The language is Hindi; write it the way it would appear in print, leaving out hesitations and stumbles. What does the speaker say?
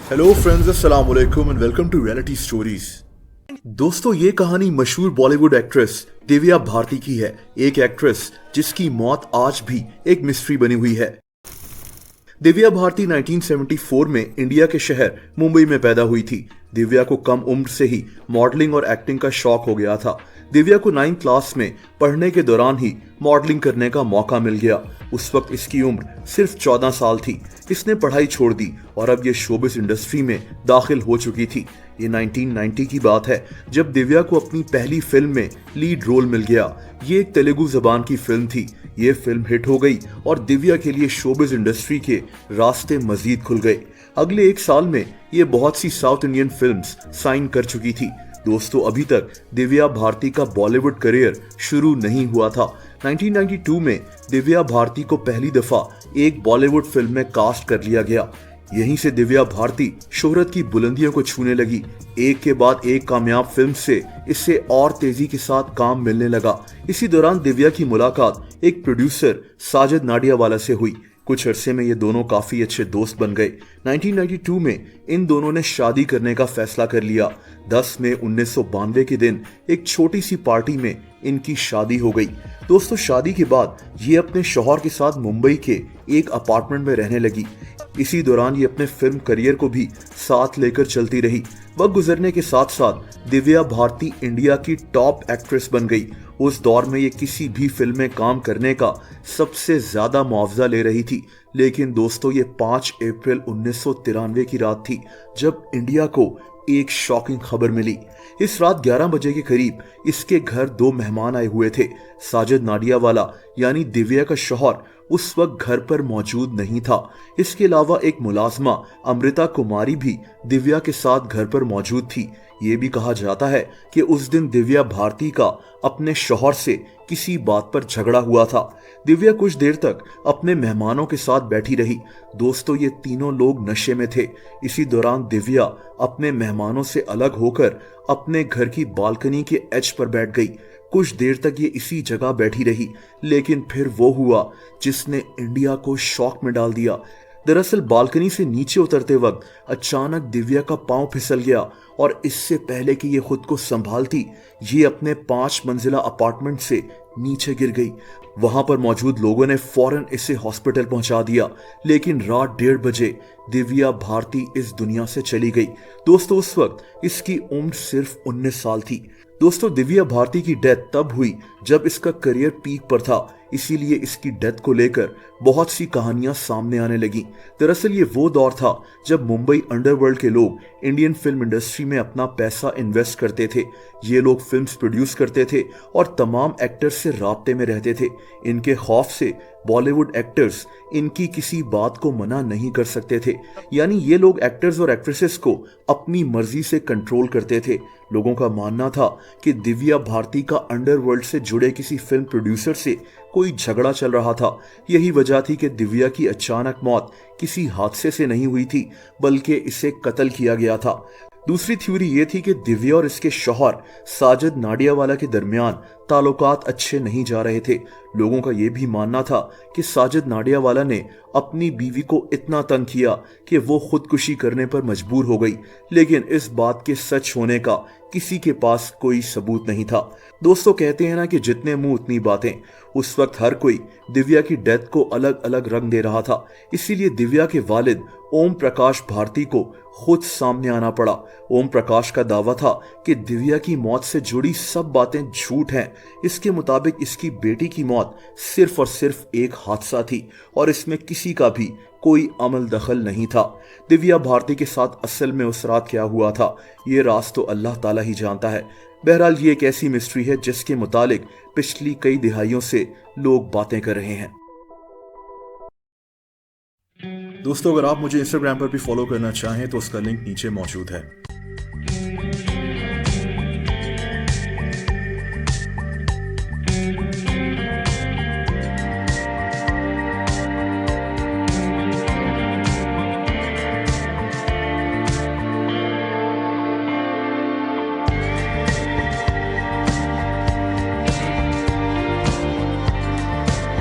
हेलो फ्रेंड्स, अस्सलाम वालेकुम and welcome to reality stories. दोस्तों, ये कहानी मशहूर बॉलीवुड एक्ट्रेस दिव्या भारती की है। एक एक्ट्रेस जिसकी मौत आज भी एक मिस्ट्री बनी हुई है। दिव्या भारती 1974 में इंडिया के शहर मुंबई में पैदा हुई थी। दिव्या को कम उम्र से ही मॉडलिंग और एक्टिंग का शौक हो गया था। दिव्या को 9th क्लास में पढ़ने के दौरान ही मॉडलिंग करने का मौका मिल गया। उस वक्त इसकी उम्र सिर्फ 14 साल थी। इसने पढ़ाई छोड़ दी और अब ये शोबिस इंडस्ट्री में दाखिल हो चुकी थी। ये 1990 की बात है जब दिव्या को अपनी पहली फिल्म में लीड रोल मिल गया। ये एक तेलुगु जबान की फिल्म थी। ये फिल्म हिट हो गई और दिव्या के लिए शोबिस इंडस्ट्री के रास्ते मजीद खुल गए। अगले 1 साल में ये बहुत सी साउथ इंडियन फिल्म्स साइन कर चुकी थी। दोस्तों, अभी तक दिव्या भारती का बॉलीवुड करियर शुरू नहीं हुआ था। 1992 में दिव्या भारती को पहली दफा एक बॉलीवुड फिल्म में कास्ट कर लिया गया। यहीं से दिव्या भारती शोहरत की बुलंदियों को छूने लगी। एक के बाद एक कामयाब फिल्म से इससे और तेजी के साथ काम मिलने लगा। इसी दौरान दिव्या की मुलाकात एक प्रोड्यूसर साजिद नाडियावाला से हुई। कुछ अरसे में ये दोनों काफी अच्छे दोस्त बन गए। 1992 में इन दोनों ने शादी करने का फैसला कर लिया। 10 मई 1992 के दिन एक छोटी सी पार्टी में इनकी शादी हो गई। दोस्तों, शादी के बाद ये अपने शौहर के साथ मुंबई के एक अपार्टमेंट में रहने लगी। इसी दौरान ये अपने फिल्म करियर को भी साथ लेकर चलती रही। वक्त गुजरने के साथ साथ दिव्या भारती इंडिया की टॉप एक्ट्रेस बन गई। उस दौर में ये किसी भी फिल्म में काम करने का सबसे ज्यादा मुआवजा ले रही थी। लेकिन दोस्तों, ये 5 अप्रैल 1993 की रात थी जब इंडिया को एक शॉकिंग खबर मिली। इस रात 11 बजे के करीब इसके घर 2 मेहमान आए हुए थे। साजिद नाडियावाला यानी दिव्या का शौहर उस वक्त घर पर मौजूद नहीं था। इसके अलावा एक मुलाजमा अमृता कुमारी भी दिव्या के साथ घर पर मौजूद थी। ये भी कहा जाता है कि उस दिन दिव्या भारती का अपने शौहर से किसी बात पर झगड़ा हुआ था। दिव्या कुछ देर तक अपने मेहमानों के साथ बैठी रही। दोस्तों, ये तीनों लोग नशे में थे। इसी दौरान दिव्या अपने मेहमानों से अलग होकर अपने घर की बालकनी के एज पर बैठ गई। कुछ देर तक ये इसी जगह बैठी रही, लेकिन फिर वो हुआ जिसने इंडिया को शॉक में डाल दिया। दरअसल बालकनी से नीचे उतरते वक्त अचानक दिव्या का पांव फिसल गया और इससे पहले कि ये खुद को संभालती, ये अपने 5 मंजिला अपार्टमेंट से नीचे गिर गई। वहां पर मौजूद लोगों ने फौरन इसे हॉस्पिटल पहुंचा दिया, लेकिन रात 1:30 बजे दिव्या भारती इस दुनिया से चली गई। दोस्तों, उस वक्त इसकी उम्र सिर्फ 19 साल थी। दोस्तों, दिव्या भारती की डेथ तब हुई जब इसका करियर पीक पर था। इसीलिए इसकी डेथ को लेकर बहुत सी कहानियां सामने आने लगी। दरअसल ये वो दौर था जब मुंबई अंडरवर्ल्ड के लोग इंडियन फिल्म इंडस्ट्री में अपना पैसा इन्वेस्ट करते थे। ये लोग फिल्म्स प्रोड्यूस करते थे और तमाम एक्टर्स से राब्ते में रहते थे। इनके खौफ से बॉलीवुड एक्टर्स इनकी किसी बात को मना नहीं कर सकते थे। यानी ये लोग एक्टर्स और एक्ट्रेसेस को अपनी मर्जी से कंट्रोल करते थे। लोगों का मानना था कि दिव्या भारती का अंडरवर्ल्ड से जुड़े किसी फिल्म प्रोड्यूसर से कोई झगड़ा चल रहा था। यही वजह थी कि दिव्या की अचानक मौत किसी हादसे से नहीं हुई थी, बल्कि इसे कत्ल किया गया था। दूसरी थ्योरी ये थी कि दिव्या और इसके शौहर साजिद नाडियावाला के दरमियान ताल्लुकात अच्छे नहीं जा रहे थे। लोगों का यह भी मानना था कि साजिद नाडियावाला ने अपनी बीवी को इतना तंग किया कि वो खुदकुशी करने पर मजबूर हो गई, लेकिन इस बात के सच होने का किसी के पास कोई सबूत नहीं था। दोस्तों, कहते हैं ना कि जितने मुंह उतनी बातें। उस वक्त हर कोई दिव्या की डेथ को अलग अलग रंग दे रहा था। इसीलिए दिव्या के वालिद ओम प्रकाश भारती को खुद सामने आना पड़ा। ओम प्रकाश का दावा था कि दिव्या की मौत से जुड़ी सब बातें झूठ हैं। इसके मुताबिक इसकी बेटी की मौत सिर्फ और सिर्फ एक हादसा थी और इसमें किसी का भी कोई अमल दखल नहीं था। दिव्या भारती के साथ असल में उस रात क्या हुआ था, ये राज तो अल्लाह ताला ही जानता है। बहरहाल ये एक ऐसी मिस्ट्री है जिसके मुतालिक पिछली कई दिहाइयों से लोग बातें कर रहे हैं। दोस्तों, अगर आप मुझे इंस्टाग्राम पर भी फॉलो करना चाहें तो उसका लिंक नीचे मौजूद है।